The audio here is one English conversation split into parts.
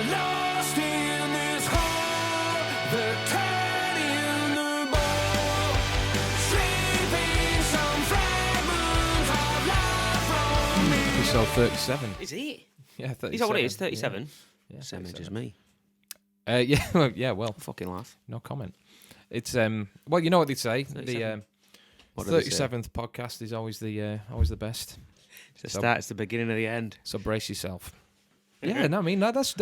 lost in this hole, the turn in the bowl, sleeping some fragments of life from me. Episode 37. Is he? Yeah, 37. Is that what it is? 37? Yeah, Same age 37. as me. Yeah, well, Fucking laugh. no comment. It's well, you know what they say. 37. What The do they say? 37th podcast is always the best. It's the start, it's the beginning of the end. So brace yourself. Yeah, no, I mean that's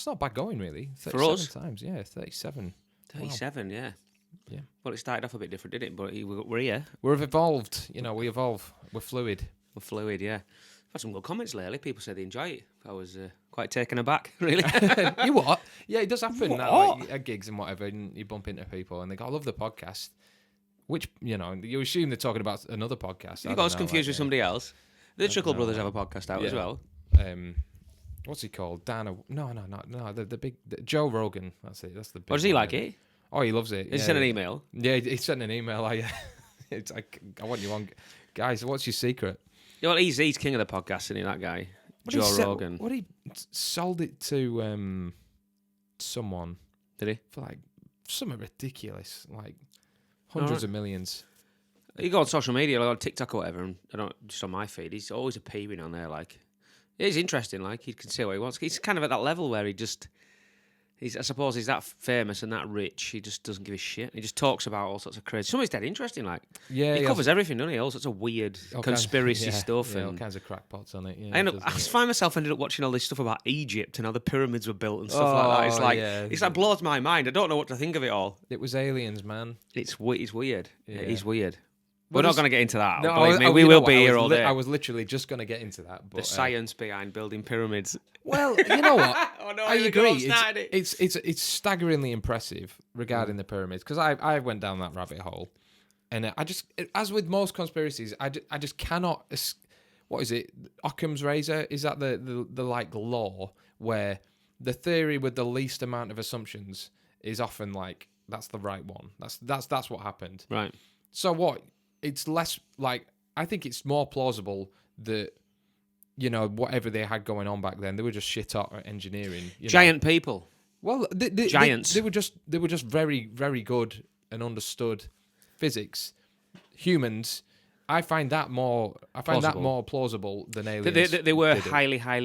not bad going really. 37 For us? times, yeah, 37. 37, yeah. Yeah. Well, it started off a bit different, didn't it? But we're here. We've evolved. You know, we evolve. We're fluid. We're fluid, yeah. I've had some good comments lately. People say they enjoy it. I was quite taken aback, really. You what? Yeah, it does happen What? that, like, at gigs and whatever, and you bump into people and they go, "I love the podcast," which you assume they're talking about another podcast. You got us confused with somebody else. The Chuckle Brothers have a podcast out as well. What's he called? No, the big Joe Rogan. That's it. That's the. Big Or does he one, like it? Oh, he loves it. Has he sent an email? Yeah, he sent an email. It's like, I want you on, guys. What's your secret? Yeah, well, he's king of the podcast, isn't he? That guy, Joe Rogan. What he sold it to someone? Did he? For like something ridiculous, like hundreds of millions. You go on social media, like on TikTok or whatever, and I don't just on my feed. He's always appearing on there. Like, he's interesting. Like, he can say what he wants. He's kind of at that level where I suppose he's that famous and that rich. He just doesn't give a shit. He just talks about all sorts of crazy. Some of it's dead interesting. Like, Yeah, he covers everything, doesn't he? All sorts of weird conspiracy stuff. Yeah, and all kinds of crackpots on it. Yeah, I find myself ended up watching all this stuff about Egypt and how the pyramids were built and stuff like that. It's like it's like blows my mind. I don't know what to think of it all. It was aliens, man. It's weird. Yeah. It is weird. Well, We're not going to get into that. No, Believe me, we will be here all day. I was literally just going to get into that. But, The science behind building pyramids. Well, you know what? Oh no, I here we go, agree. I've started it. It's staggeringly impressive regarding the pyramids because I went down that rabbit hole, and I just, as with most conspiracies, I just cannot. What is it? Occam's razor? Is that the like law where the theory with the least amount of assumptions is often like that's the right one. That's what happened. Right. So what? It's less like I think it's more plausible that whatever they had going on back then, they were just shit at engineering. Giant people. Well, Giants. They were just very, very good and understood physics. Humans, I find that more plausible than aliens. They were did it.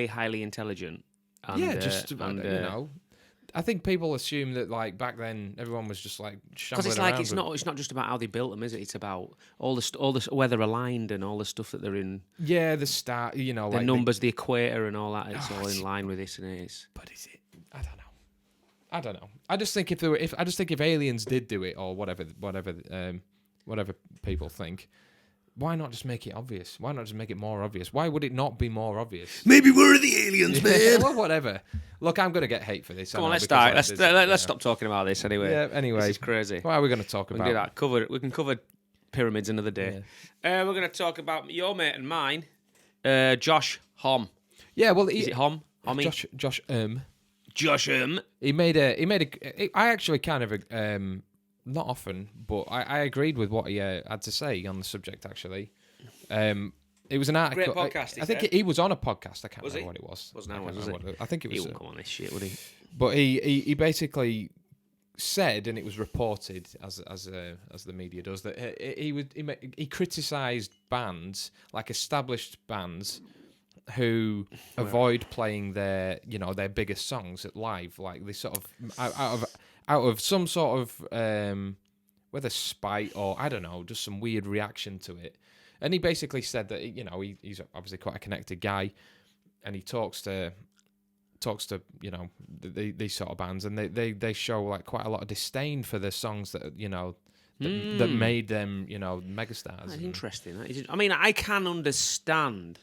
highly intelligent. And, I think people assume that like back then everyone was just like because shambling it's like around it's not just about how they built them, is it? It's about all the where they're aligned and all the stuff that they're in. Yeah, the start. The like numbers, the equator, and all that. It's all in line with this, and it is. But is it? I don't know. I just think if aliens did do it or whatever people think, why not just make it obvious? Why not just make it more obvious? Why would it not be more obvious? Maybe we're the aliens, man. Well, whatever. Look, I'm going to get hate for this. Come on, let's start. Let's stop talking about this anyway. Yeah. Anyway, this is crazy. What are we going to talk We about? can do that. We can cover pyramids another day. We're going to talk about your mate and mine, Josh Homme. Yeah. Well, Is it Homme? Homme? Josh. Josh Homme. He made a. I actually kind of not often, but I agreed with what he had to say on the subject. Actually, it was an article. Great podcast. I think he was on a podcast. I can't Was remember he? what it was. Was it? I think it He was. won't come on this shit, would he? But he basically said, and it was reported as the media does, that he criticised bands, like established bands, who avoid playing their biggest songs at live, like they sort of out of some sort of whether spite or I don't know, just some weird reaction to it. And he basically said that he's obviously quite a connected guy, and he talks to these sort of bands, and they show like quite a lot of disdain for the songs that that made them megastars. That's interesting. I mean, I can understand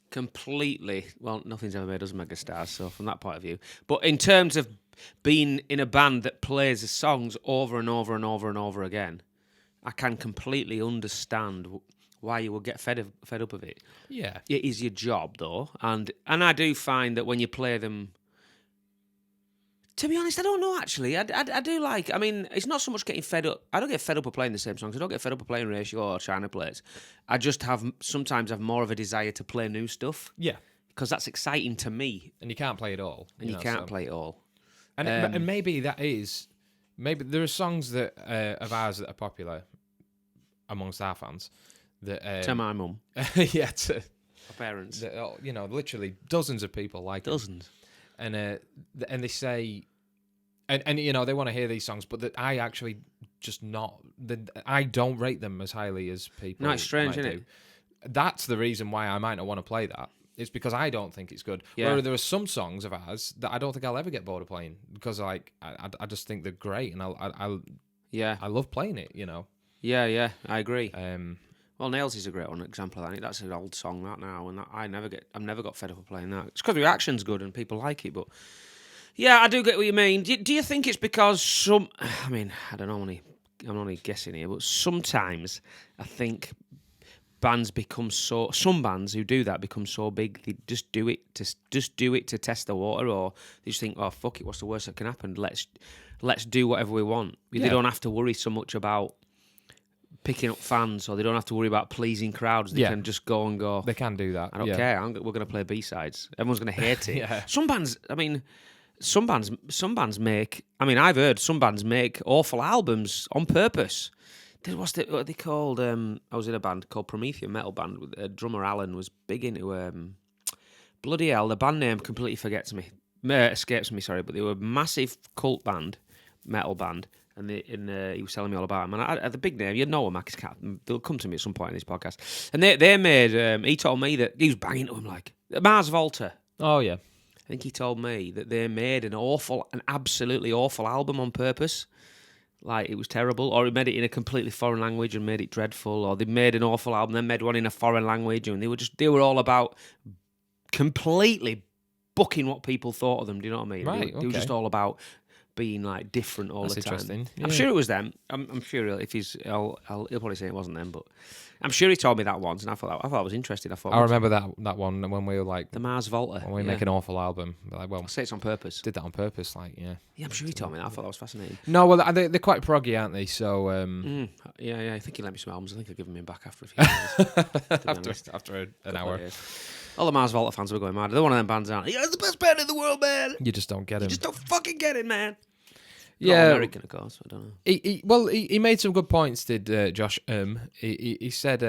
completely. Well, nothing's ever made us megastars, so from that point of view. But in terms of being in a band that plays the songs over and over and over and over again, I can completely understand why you would get fed up of it. Yeah. It is your job, though. And I do find that when you play them... To be honest, I don't know, actually. I do like... I mean, it's not so much getting fed up. I don't get fed up of playing the same songs. I don't get fed up of playing Ratio or China Plates. I just sometimes have more of a desire to play new stuff. Yeah. because that's exciting to me. And you can't play it all. And you can't play it all. And maybe maybe there are songs that of ours that are popular amongst our fans. That to my mum. Yeah, to my parents. That, literally dozens of people like dozens. It. And they say, and they want to hear these songs, but that I actually just not. I don't rate them as highly as people. No, it's strange, might isn't do. it? That's the reason why I might not want to play that. It's because I don't think it's good. Yeah. Where there are some songs of ours that I don't think I'll ever get bored of playing because I just think they're great and I love playing it. Yeah, I agree. Well, Nails is a great one example of that. That's an old song that now, and I've never got fed up of playing that. It's because the reaction's good and people like it, but yeah, I do get what you mean. Do you think it's because I don't know, I'm only guessing here, but sometimes I think bands become some bands who do that become so big they just do it to test the water, or they just think, oh fuck it, what's the worst that can happen? Let's do whatever we want. Yeah. They don't have to worry so much about picking up fans, or they don't have to worry about pleasing crowds. They can just go and go. They can do that. I don't care. We're going to play B-sides. Everyone's going to hate it. Yeah. Some bands make. I've heard some bands make awful albums on purpose. What are they called? I was in a band called Prometheus, metal band. With drummer Alan was big into. Bloody hell, the band name completely escapes me. Sorry, but they were a massive cult band, metal band. And he was telling me all about them. And the big name, you'd know them. They'll come to me at some point in this podcast. And they made. He told me that he was banging to him like Mars Volta. Oh yeah. I think he told me that they made an absolutely awful album on purpose. Like, it was terrible. Or he made it in a completely foreign language and made it dreadful. Or they made an awful album, then made one in a foreign language. And they were all about completely booking what people thought of them. Do you know what I mean? Right, They were just all about being like different all That's the time. interesting. Yeah. I'm sure it was them. I'm sure if he'll probably say it wasn't them, but I'm sure he told me that once, and I thought it was interesting. I remember that one when we were like the Mars Volta. when we make an awful album. Like, well, I say it's on purpose. Did that on purpose, like Yeah, I'm sure he told me that. I thought that was fascinating. No, well, they're quite proggy, aren't they? So yeah. I think he let me some albums. I think I'll give him back after a few years. after an hour. All the Mars Volta fans were going mad. They're one of them bands, aren't they? It's the best band in the world, man. You just don't get it. You just don't fucking get it, man. Yeah, not American, of course. I don't know. He made some good points. Did Josh Homme? He said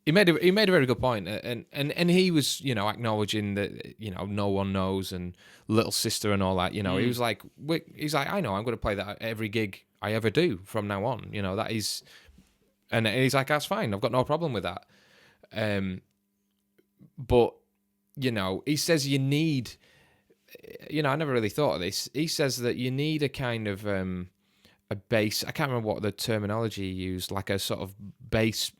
he made a very good point, and he was acknowledging that no one knows and Little Sister and all that. He was like I know I'm going to play that at every gig I ever do from now on. That is, and he's like, that's fine. I've got no problem with that. But he says you need. I never really thought of this. He says that you need a kind of a base. I can't remember what the terminology he used, like a sort of base,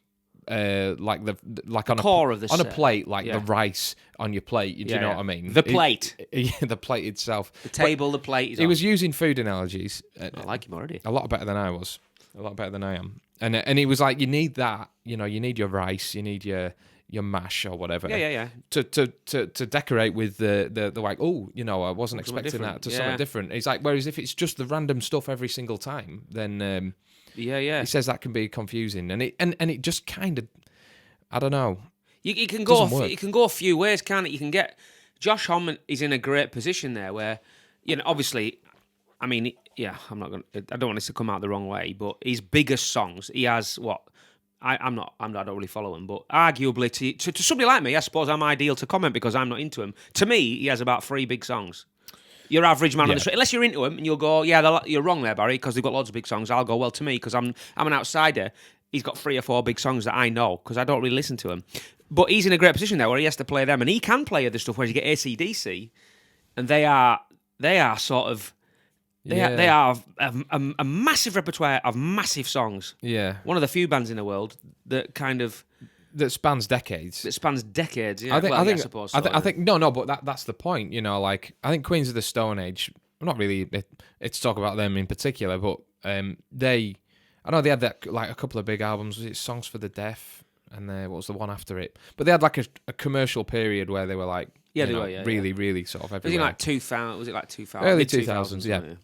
like on core of the on a set. plate, like the rice on your plate. Do you know what I mean? The plate, the plate itself, the table, the plate. He was using food analogies. I like him already. A lot better than I was. A lot better than I am. And he was like, you need that. You need your rice. You need your mash or whatever. Yeah. To decorate with the like, I wasn't expecting that to something different. He's like, whereas if it's just the random stuff every single time, then he says that can be confusing, and it just kind of, I don't know. You can go a few ways, can't it? You can get Josh Homme is in a great position there, where obviously, I'm not going. I don't want this to come out the wrong way, but his biggest songs, he has what. I don't really follow him, but arguably to somebody like me, I suppose I'm ideal to comment because I'm not into him. To me, he has about 3 big songs. Your average man on the street, unless you're into him and you'll go, you're wrong there, Barry, because they've got loads of big songs. I'll go, well, to me, because I'm an outsider, he's got 3 or 4 big songs that I know because I don't really listen to him. But he's in a great position there where he has to play them, and he can play other stuff. Whereas you get acdc, and they are sort of. They are a massive repertoire of massive songs. Yeah. One of the few bands in the world that kind of... That spans decades. Yeah. I suppose so. I think no, but that's the point. Like, I think Queens of the Stone Age, not really it's talk about them in particular, but I know they had that, like, a couple of big albums. Was it Songs for the Deaf? And what was the one after it? But they had like a commercial period where they were like, really sort of everywhere. Was it like 2000? Early 2000s, yeah.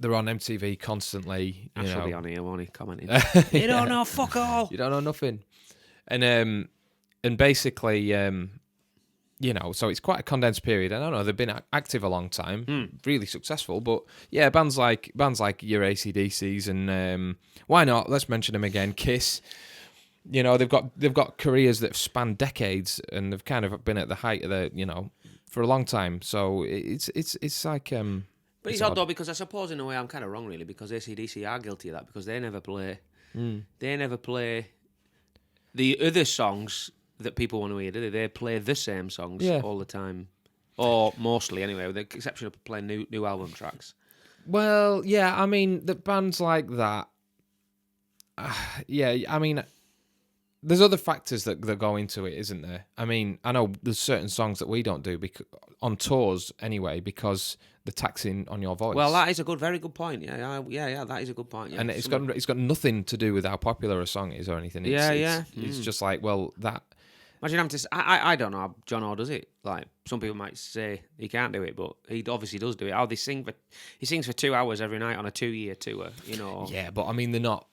They're on MTV constantly. I should be on here, won't he? Commenting. You don't know fuck all. You don't know nothing. And basically, so it's quite a condensed period. I don't know, they've been active a long time, really successful. But yeah, bands like your ACDCs and why not? Let's mention them again. Kiss. They've got careers that span decades, and they've kind of been at the height of their, for a long time. So it's like. But it's odd though, because I suppose in a way I'm kind of wrong really, because ACDC are guilty of that, because they never play. They never play the other songs that people want to hear, do they? They play the same songs all the time, or mostly anyway, with the exception of playing new album tracks. Well, yeah, I mean, the bands like that. Yeah, I mean, there's other factors that go into it, isn't there? I mean, I know there's certain songs that we don't do on tours anyway, because the taxing on your voice. Well, that is very good point. Yeah, that is a good point. Yeah. And it's got nothing to do with how popular a song is or anything. It's just like, well, that. Imagine having to. I don't know how John O does it. Like, some people might say he can't do it, but he obviously does do it. He sings for 2 hours every night on a 2-year tour. Yeah, but I mean, they're not.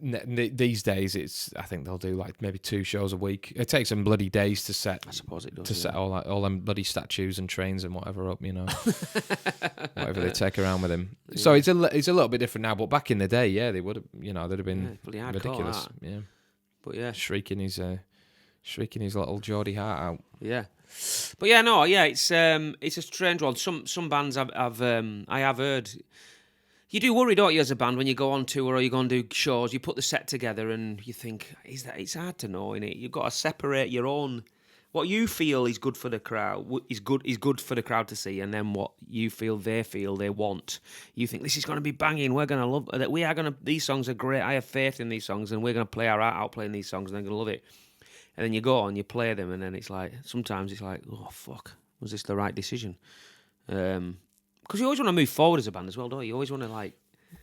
These days, I think they'll do like maybe 2 shows a week. It takes them bloody days to set. I suppose it does. To set all them bloody statues and trains and whatever up, whatever they take around with him. Yeah. So it's a little bit different now. But back in the day, yeah, they would have, they'd have been ridiculous. Yeah, but yeah, shrieking his little Geordie heart out. Yeah, but yeah, no, yeah, it's a strange one. Some bands I have heard. You do worry, don't you, as a band, when you go on tour or you go and do shows, you put the set together and you think, it's hard to know, innit? You've got to separate your own, what you feel is good for the crowd, is good for the crowd to see, and then what you feel they want. You think, this is going to be banging, we're going to love it, these songs are great, I have faith in these songs, and we're going to play our art out playing these songs, and they're going to love it. And then you go and you play them, and then it's like, sometimes it's like, oh, fuck, was this the right decision? Because you always want to move forward as a band as well, don't you? You always want to, like...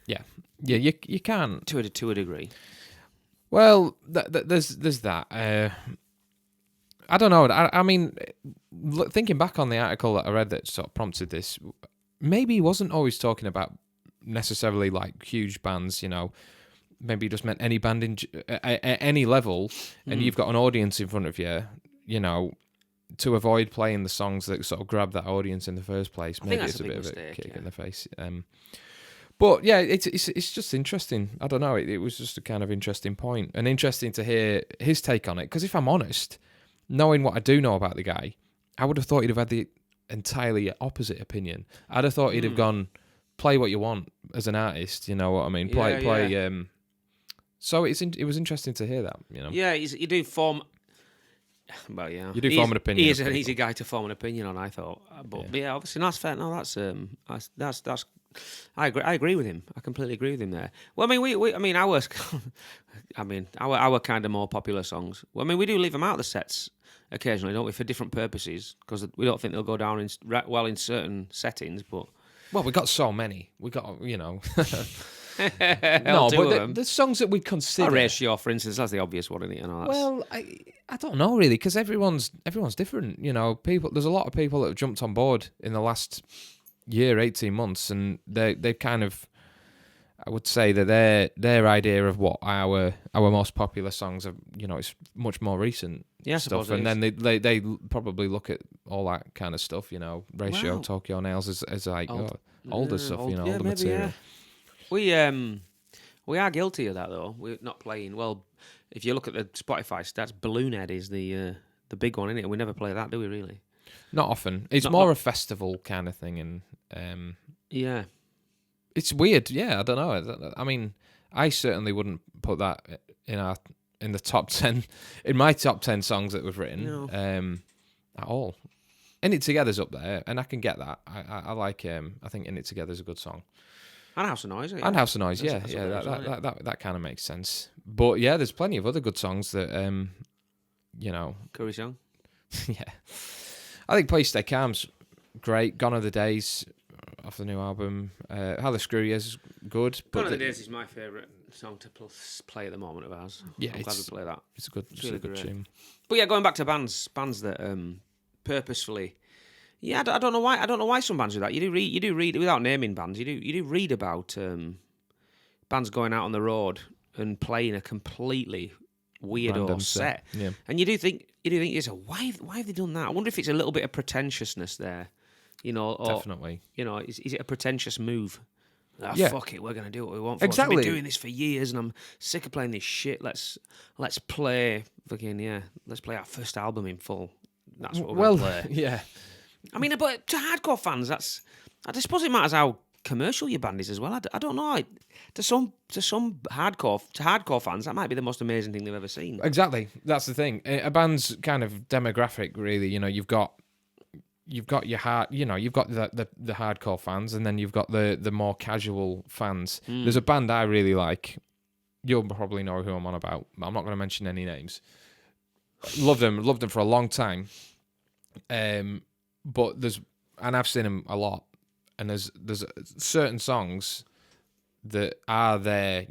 Yeah, you can. To a degree. Well, there's that. I don't know. I mean, thinking back on the article that I read that sort of prompted this, maybe he wasn't always talking about necessarily, like, huge bands, Maybe he just meant any band at any level, and you've got an audience in front of you, to avoid playing the songs that sort of grab that audience in the first place. Maybe it's a bit of a kick in the face. But yeah, it's just interesting. I don't know. It was just a kind of interesting point, and interesting to hear his take on it. Because if I'm honest, knowing what I do know about the guy, I would have thought he'd have had the entirely opposite opinion. I'd have thought he'd have gone, play what you want as an artist. You know what I mean? Play. Yeah. So it was interesting to hear that. Yeah, you do form. Well, yeah, you do form an opinion. He is an easy guy to form an opinion on, I thought. But yeah, obviously that's fair. No, that's. I agree with him. I completely agree with him there. Well, I mean, our kind of more popular songs. Well, I mean, we do leave them out of the sets occasionally, don't we, for different purposes, because we don't think they'll go down in certain settings. But we got so many. We got No, but the songs that we consider. Ratio, for instance, that's the obvious one, isn't it? Well, I don't know really, because everyone's different. There's a lot of people that have jumped on board in the last year, 18 months, and they kind of, I would say that their idea of what our most popular songs are, it's much more recent stuff, and then they probably look at all that kind of stuff, Ratio, Tokyo Nails as like older stuff, all the material. Yeah. We are guilty of that though. We're not playing. Well, if you look at the Spotify stats, Balloon Head is the big one, isn't it? We never play that, do we? Really? Not often. It's more a festival kind of thing, and yeah, it's weird. Yeah, I don't know. I mean, I certainly wouldn't put that in the top 10 in my top 10 songs that we've written at all. In It Together's up there, and I can get that. I like. I think In It Together's a good song. And House of Noise. Yeah. And House of Noise, that kind of makes sense. But yeah, there's plenty of other good songs that, Curry Song. Yeah. I think Please Stay Calm's great. Gone Are the Days off the new album. How the Screw Year's good. Gone Are the Days is my favourite song to play at the moment of ours. Yeah, I'm glad we play that. It's a good tune. But yeah, going back to bands that purposefully. Yeah, I don't know why. I don't know why some bands do that. You do read without naming bands. You do read about bands going out on the road and playing a completely weird or Random set. Yeah. And you do think why have they done that? I wonder if it's a little bit of pretentiousness there, or Definitely. is it a pretentious move? Yeah. Fuck it, we're gonna do what we want. For Exactly. I've been doing this for years, and I'm sick of playing this shit. Let's play let's play our first album in full. That's what we're gonna play. yeah. I mean, but to hardcore fans, I suppose it matters how commercial your band is as well. I don't know. To some hardcore fans, that might be the most amazing thing they've ever seen. Exactly. That's the thing. A band's kind of demographic, really. You've got your hard, you've got the hardcore fans, and then you've got the more casual fans. There's a band I really like. You'll probably know who I'm on about. I'm not going to mention any names. Loved them for a long time. But I've seen them a lot, and there's certain songs that are their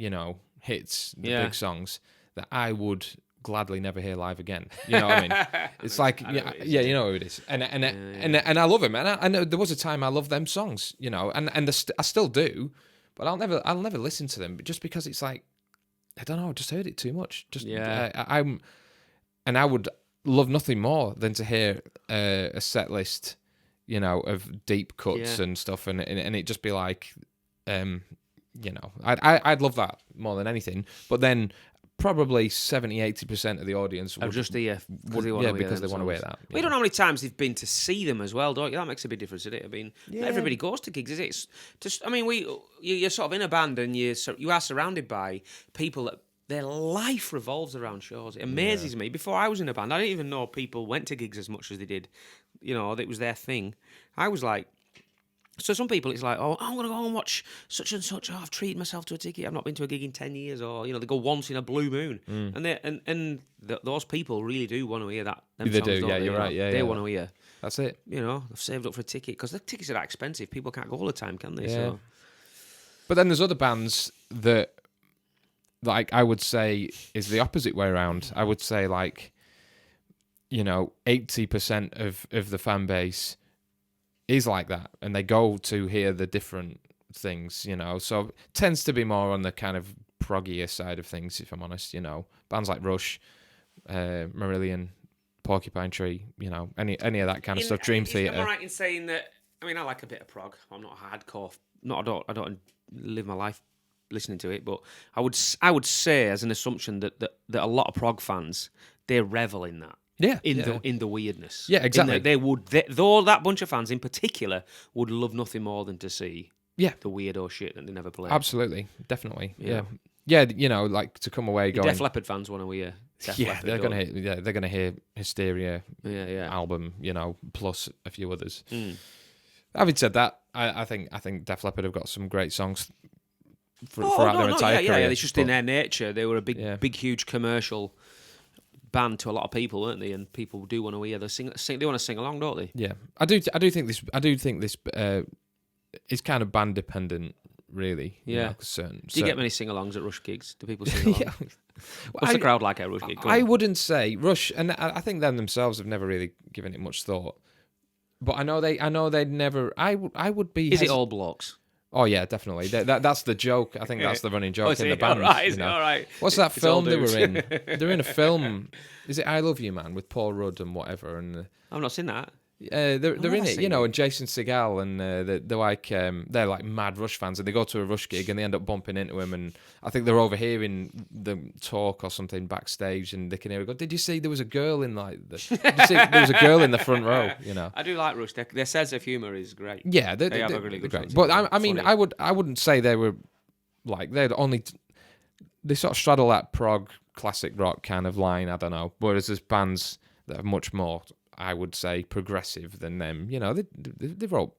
hits, the big songs that I would gladly never hear live again. You know what I mean? It's like you know who it is, and I love him, and I know there was a time I loved them songs, and I still do, but I'll never listen to them just because it's like I don't know, I just heard it too much. I would love nothing more than to hear a set list, of deep cuts and stuff, and it just be like, I'd love that more than anything. But then probably 70-80% of the audience would just because they want to hear that. We don't know how many times they've been to see them as well, don't you? That makes a big difference, doesn't it? I mean, not everybody goes to gigs, is it? It's just, I mean, you're sort of in a band and you are surrounded by people that their life revolves around shows. It amazes me. Before I was in a band, I didn't even know people went to gigs as much as they did. It was their thing. I was like, so some people, it's like, oh, I'm going to go and watch such and such. Oh, I've treated myself to a ticket. I've not been to a gig in 10 years. Or, they go once in a blue moon. And those people really do want to hear that. They do, yeah, you're right. Yeah, they want to hear. That's it. They've saved up for a ticket. Because the tickets are that expensive. People can't go all the time, can they? Yeah. So. But then there's other bands that, like, I would say is the opposite way around. I would say, like, 80% of the fan base is like that, and they go to hear the different things, so it tends to be more on the kind of proggier side of things, if I'm honest. Bands like Rush, Marillion, Porcupine Tree, any of that kind of stuff, Dream Theater. I'm right in saying that. I mean, I like a bit of prog. I'm not hardcore. I don't live my life listening to it, but I would say as an assumption that a lot of prog fans, they revel in that. Yeah, in the weirdness. Yeah, exactly. Though that bunch of fans in particular would love nothing more than to see the weirdo shit that they never play. Absolutely, definitely. Yeah, like to come away going. Def Leppard fans want to hear. They're gonna hear Hysteria album, plus a few others. Having said that, I think Def Leppard have got some great songs throughout their entire career. Yeah, it's just in their nature. They were a big, huge commercial band to a lot of people, weren't they? And people do want to hear they want to sing along, don't they? Yeah, I do think this is kind of band dependent, really. Yeah. Do you get many sing-alongs at Rush gigs? Do people sing along? What's the crowd like at a Rush gig? I wouldn't say Rush, and I think them themselves have never really given it much thought. But I know they'd never. I would be. Is it all blokes? Oh yeah, definitely. That's the joke. I think that's the running joke in the band. All right. What's that film they were in? They're in a film. Is it I Love You Man with Paul Rudd and whatever? And I've not seen that. They're in it, and Jason Segel, and they're like mad Rush fans, and they go to a Rush gig and they end up bumping into him, and I think they're overhearing them talk or something backstage, and they can hear it go, "Did you see there was a girl in there was a girl in the front row?" I do like Rush. Their sense of humour is great. Yeah, they have a really good great. But I mean, I wouldn't say they were like they sort of straddle that prog classic rock kind of line. I don't know. Whereas there's bands that are much more, I would say, progressive than them. They wrote.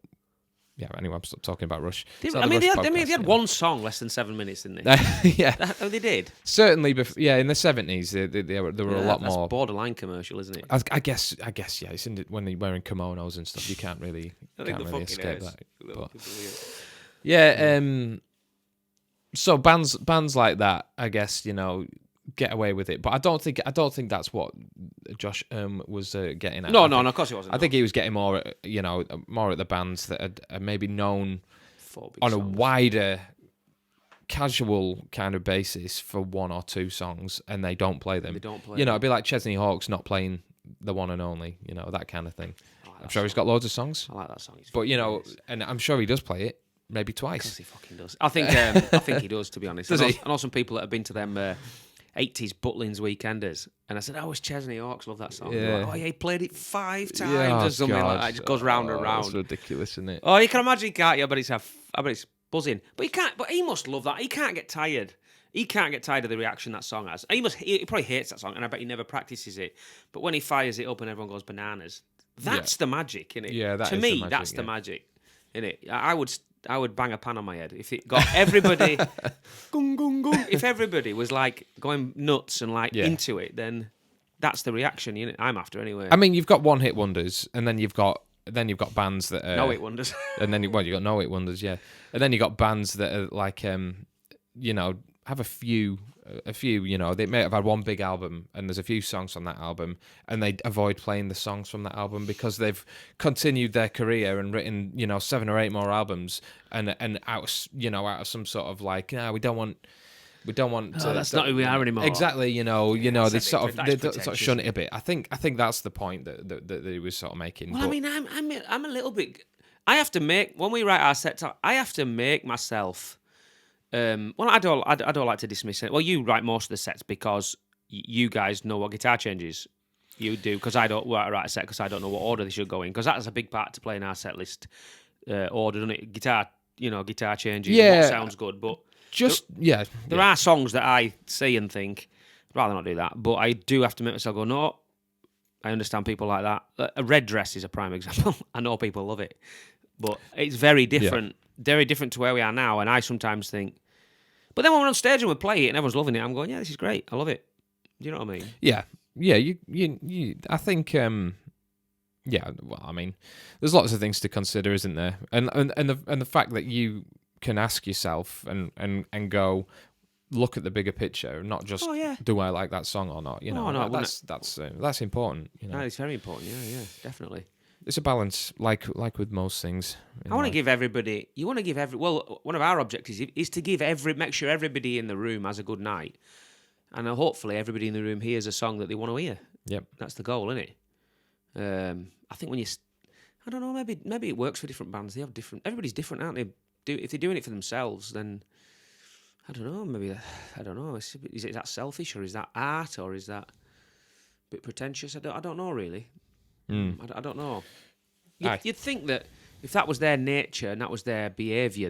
Yeah, anyway, I'm still talking about Rush. They had one song less than 7 minutes, didn't they? Yeah. They did? Certainly, in the 70s, there were a lot more. That's borderline commercial, isn't it? I guess, yeah. It's when they're wearing kimonos and stuff, you can't really escape that. But, yeah, so bands like that, I guess, get away with it, but I don't think that's what Josh was getting at. No, of course he wasn't. I think he was getting more at the bands that are maybe known on a wider casual kind of basis for one or two songs, and they don't play them. They don't play You know, them. it'd be like Chesney Hawkes not playing the one and only. You know, that kind of thing. I'm sure he's got loads of songs, I like that song. It's but you know, nice. and I'm sure he does play it maybe Of course twice. he fucking does. I think he does, to be honest. Does I know, he? I know some people that have been to them 80s Butlins weekenders, and I said, "Oh, it's Chesney Hawkes, love that song." They're Yeah. like, oh yeah, he played it 5 times Yeah, or something like that. It just goes round and round. It's ridiculous, isn't it? Oh, you can imagine, can't you? I bet it's buzzing. But he can't. But he must love that. He can't get tired. He can't get tired of the reaction that song has. He probably hates that song, and I bet he never practices it. But when he fires it up and everyone goes bananas, that's the magic, innit? Yeah, that to is me, the magic, that's the yeah. magic, innit? I would bang a pan on my head if it got everybody. Gung, gung, gung. If everybody was like going nuts and like Yeah. into it, then that's the reaction I'm after anyway. I mean, you've got one hit wonders, and then you've got bands that are no, it wonders. and then you got no hit wonders, yeah, and then you got bands that are like you know, have a few, you know, they may have had one big album and there's a few songs on that album, and they avoid playing the songs from that album because they've continued their career and written, you know, 7 or 8 more albums, and out of some sort of like, we don't want. That's not who we are anymore. Exactly, you know, they sort of that's they sort of pretentious, shun it a bit. I think that's the point that he was sort of making. Well, but, I mean, I'm a little bit. I have to make when we write our set. I have to make myself. Well, I don't like to dismiss it. Well, you write most of the sets because you guys know what guitar changes you do. Because I don't write a set because I don't know what order they should go in. Because that's a big part to playing our set list order, doesn't it? Guitar changes. Yeah. What sounds good, but there are songs that I see and think I'd rather not do that. But I do have to make myself go, no. I understand people like that. A red dress is a prime example. I know people love it, but it's very different. Very different to where we are now. And I sometimes think, but then when we're on stage and we play it and everyone's loving it, I'm going, yeah, this is great. I love it. Do you know what I mean? Yeah. You I think. Well, I mean, there's lots of things to consider, isn't there? And the fact that you can ask yourself and go, look at the bigger picture, not just do I like that song or not? You know, that's important. You know, No, it's very important. Yeah, definitely. it's a balance, like with most things. I want to give everybody. You want to give well, one of our objectives is to make sure everybody in the room has a good night, and hopefully everybody in the room hears a song that they want to hear. Yep. That's the goal, isn't it? I think when I don't know, maybe it works for different bands. They have different. Everybody's different, aren't they? If they're doing it for themselves, then I don't know. Maybe I don't know. Is it that selfish, or is that art, or is that a bit pretentious? I don't know really. I don't know. You'd think that if that was their nature and that was their behaviour,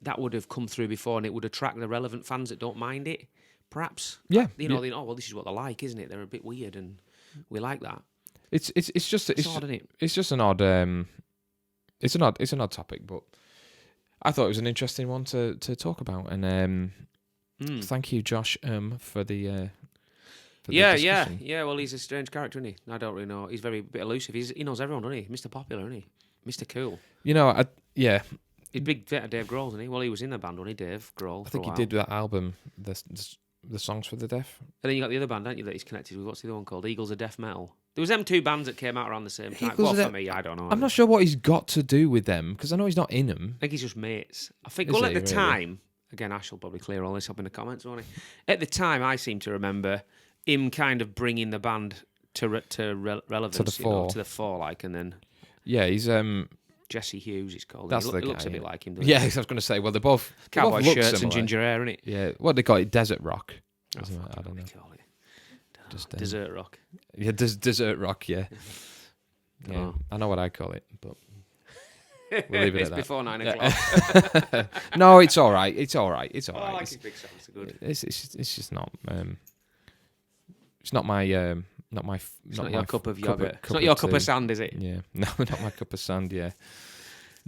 that would have come through before, and it would attract the relevant fans that don't mind it. Perhaps. Yeah. They know, well, this is what they're like, isn't it? They're a bit weird, and we like that. It's just odd, isn't it? It's just an odd it's an odd topic, but I thought it was an interesting one to talk about, and thank you, Josh, for the discussion. Well, he's a strange character, isn't he? I don't really know. He's very bit elusive. He knows everyone, doesn't he? Mr. Popular, isn't he? Mr. Cool. You know, He's big fan of Dave Grohl, isn't he? Well, he was in the band, wasn't he, Dave Grohl? I think he did that album, the songs for the deaf. And then you got the other band, don't you, that he's connected with? What's the other one called? Eagles of Death Metal. There was them 2 bands that came out around the same time. Eagles of For Death- me, I don't know. I'm not sure what he's got to do with them, because I know he's not in them. I think he's just mates. I think, Is well, at he, the really? time, again, Ash will probably clear all this up in the comments, won't he? At the time, I seem to remember him kind of bringing the band to relevance, To the fore. to the fore, like, and then Yeah, he's Jesse Hughes, it's called. That's He the looks guy, a bit yeah. like him. Doesn't yeah. I he? was going to say, well, they both Cowboy look shirts and similar. ginger hair, innit? Yeah, what do they call it? Desert rock. Oh, Isn't it? fuck, I don't what know. do they call it? Just Desert rock. Yeah, desert rock. Yeah, yeah. Oh. I know what I call it, but we'll leave it It's at that. before 9 Yeah. o'clock. No, it's all right. It's all right. It's all Oh, I right. like his big songs. They're good. It's just not. It's not my. It's not your cup of yogurt. It's not your cup of sand, is it? Yeah, no, not my cup of sand. Yeah,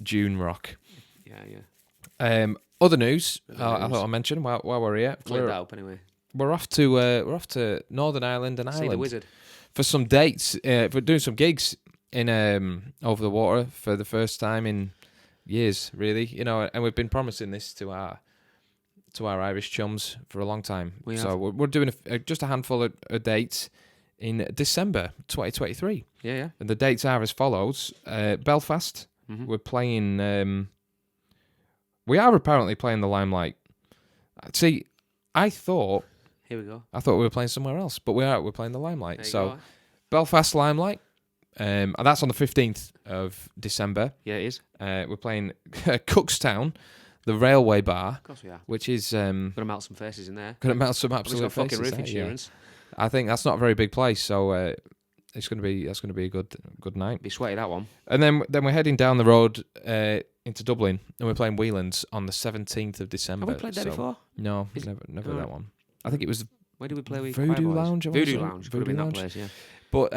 June rock. Yeah. Other news. Other I news. thought I'd mention while we're here. Clear that up anyway. We're off to Northern Ireland and See the Ireland wizard. for some dates. For doing some gigs in over the water for the first time in years, really. You know, and we've been promising this to our Irish chums for a long time. So we're doing just a handful of dates in December 2023. Yeah. And the dates are as follows: Belfast. Mm-hmm. We're playing. We are apparently playing the Limelight See, I thought Here we go. we were playing somewhere else, but we're playing the Limelight. There you So go. Belfast Limelight, and that's on the 15th of December. Yeah, it is. We're playing Cookstown, the railway bar, Of course we are. which is Gonna melt some faces in there. going to melt some We've absolute got fucking faces roof there, yeah. insurance. I think that's not a very big place, so that's going to be a good night. Be sweaty that one. And then we're heading down the road into Dublin, and we're playing Whelans on the 17th of December. Have we played there before? No, Is- never oh. that one. I think it was Where did we play with Voodoo Fireboys? Lounge, I wanna Voodoo say. Lounge. Could have Voodoo been that Lounge. place, yeah. But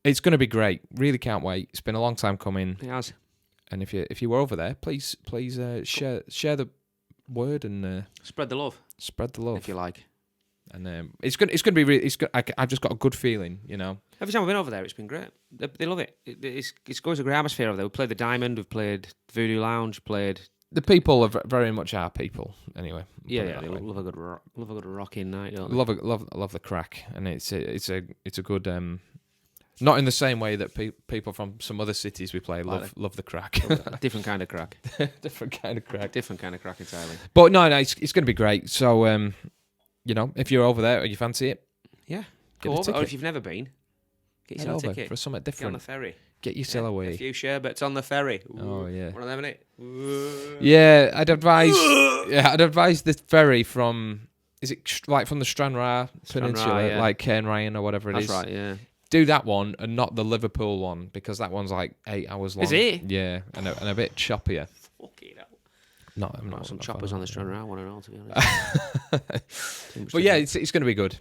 it's going to be great. Really can't wait. It's been a long time coming. It has. And if you were over there, please share the word and Spread the love, spread the love. if you like. And it's going to be really. I've just got a good feeling, you know. Every time I've been over there, it's been great. They love it. It's always a great atmosphere over there. We played the Diamond. We've played Voodoo Lounge. Played. The people are very much our people. Anyway. Yeah, put it yeah. that They way. love a good rocking night. Don't they? Love the crack, and it's a good. Not in the same way that people from some other cities we play love the crack. Different kind of crack. Different kind of crack. Different kind of crack entirely. But no, it's going to be great. So you know, if you're over there or you fancy it, Yeah. get Go a over. ticket. Or if you've never been, get Head yourself a over ticket. for something Get on the different. ferry. Get yourself A away. few sherbets on the ferry. Oh yeah. One of them, innit? Yeah, I'd advise the ferry from. Is it like from the Stranraer Peninsula, yeah. like Cairn Ryan or whatever it That's is? right, yeah. Do that one and not the Liverpool one because that one's like 8 hours long. Is it? Yeah, and a bit choppier. Fucking hell. No, I'm not. Some not choppers fan on the of Strand around, one and all, to be honest. But yeah, it's going to be good.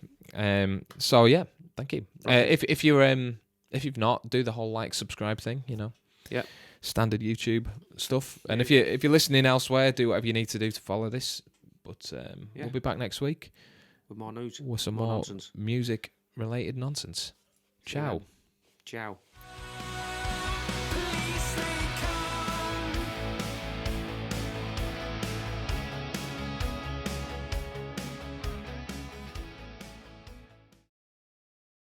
So yeah, thank you. If you've not, do the whole like subscribe thing. You know. Yeah. Standard YouTube stuff. And if you're listening elsewhere, do whatever you need to do to follow this. But we'll be back next week With more news. with some More more nonsense. music related nonsense. Ciao. Ciao.